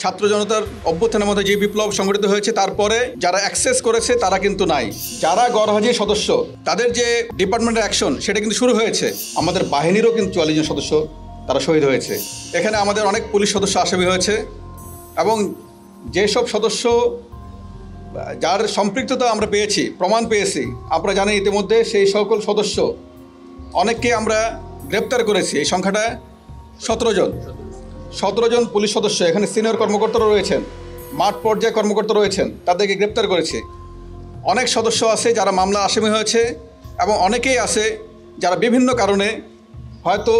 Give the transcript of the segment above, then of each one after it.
ছাত্র জনতার অভ্যুত্থানের মধ্যে যে বিপ্লব সংগঠিত হয়েছে তারপরে যারা অ্যাক্সেস করেছে তারা কিন্তু নাই। যারা গড়হাজির সদস্য তাদের যে ডিপার্টমেন্টের অ্যাকশন সেটা কিন্তু শুরু হয়েছে। আমাদের বাহিনীরও কিন্তু 44 জন সদস্য তারা শহীদ হয়েছে। এখানে আমাদের অনেক পুলিশ সদস্য আসামি হয়েছে এবং যেসব সদস্য যার সম্পৃক্ততা আমরা পেয়েছি, প্রমাণ পেয়েছি, আপনারা জানেন ইতিমধ্যে সেই সকল সদস্য অনেককে আমরা গ্রেপ্তার করেছি। এই সংখ্যাটা 17 জন পুলিশ সদস্য, এখানে সিনিয়র কর্মকর্তারা রয়েছেন, মাঠ পর্যায়ে কর্মকর্তা রয়েছেন, তাদেরকে গ্রেপ্তার করেছে। অনেক সদস্য আছে যারা মামলা আসামি হয়েছে এবং অনেকেই আছে যারা বিভিন্ন কারণে হয়তো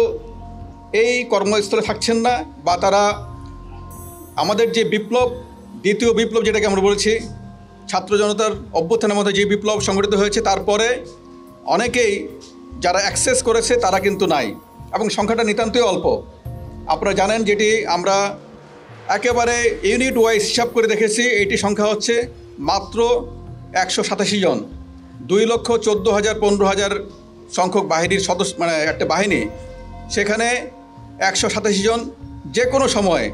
এই কর্মস্থলে থাকছেন না, বা তারা আমাদের যে বিপ্লব, দ্বিতীয় বিপ্লব যেটাকে আমরা বলেছি, ছাত্র জনতার অভ্যুত্থানের মধ্যে যে বিপ্লব সংগঠিত হয়েছে তারপরে অনেকেই যারা অ্যাক্সেস করেছে তারা কিন্তু নাই এবং সংখ্যাটা নিতান্তই অল্প। আপনারা জানেন যেটি আমরা একেবারে ইউনিট ওয়াইজ হিসাব করে দেখেছি, এটি সংখ্যা হচ্ছে মাত্র 187 জন। 2,14,000 15,000 সংখ্যক বাহিনীর সদস্য, মানে একটা বাহিনী, সেখানে 187 জন যে কোনো সময়ে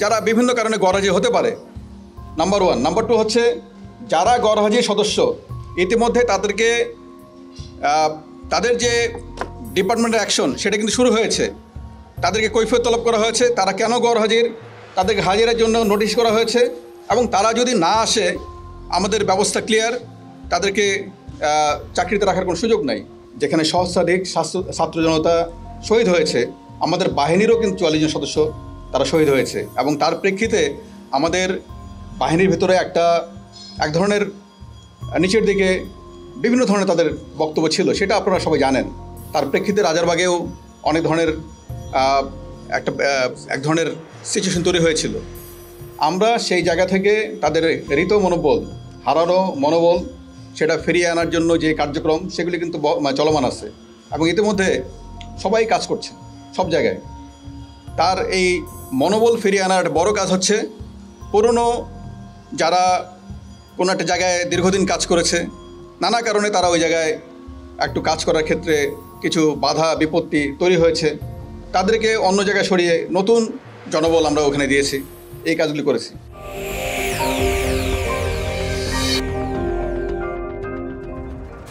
যারা বিভিন্ন কারণে গড়হাজির হতে পারে, নাম্বার 1। নাম্বার 2 হচ্ছে যারা গড়হাজির সদস্য ইতিমধ্যে তাদেরকে তাদের যে ডিপার্টমেন্টের অ্যাকশন সেটা কিন্তু শুরু হয়েছে। তাদেরকে কৈফিয়ত তলব করা হয়েছে, তারা কেন গড়হাজির, তাদেরকে হাজিরের জন্য নোটিশ করা হয়েছে এবং তারা যদি না আসে আমাদের ব্যবস্থা ক্লিয়ার, তাদেরকে চাকরিতে রাখার কোনো সুযোগ নাই। যেখানে সহস্রাধিক ছাত্র জনতা শহীদ হয়েছে, আমাদের বাহিনীরও কিন্তু 44 জন সদস্য তারা শহীদ হয়েছে এবং তার প্রেক্ষিতে আমাদের বাহিনীর ভিতরে এক ধরনের নিচের দিকে বিভিন্ন ধরনের তাদের বক্তব্য ছিল, সেটা আপনারা সবাই জানেন। তার প্রেক্ষিতে রাজারবাগেও অনেক ধরনের এক ধরনের সিচুয়েশন তৈরি হয়েছিল। আমরা সেই জায়গা থেকে তাদের হৃত মনোবল, হারানো মনোবল, সেটা ফিরিয়ে আনার জন্য যে কার্যক্রম সেগুলি কিন্তু চলমান আছে এবং ইতিমধ্যে সবাই কাজ করছে সব জায়গায়। তার এই মনোবল ফিরিয়ে আনার বড় কাজ হচ্ছে পুরনো যারা কোনো একটা জায়গায় দীর্ঘদিন কাজ করেছে, নানা কারণে তারা ওই জায়গায় একটু কাজ করার ক্ষেত্রে কিছু বাধা বিপত্তি তৈরি হয়েছে, তাদেরকে অন্য জায়গায় সরিয়ে নতুন জনবল আমরা ওখানে দিয়েছি, এই কাজগুলি করেছি।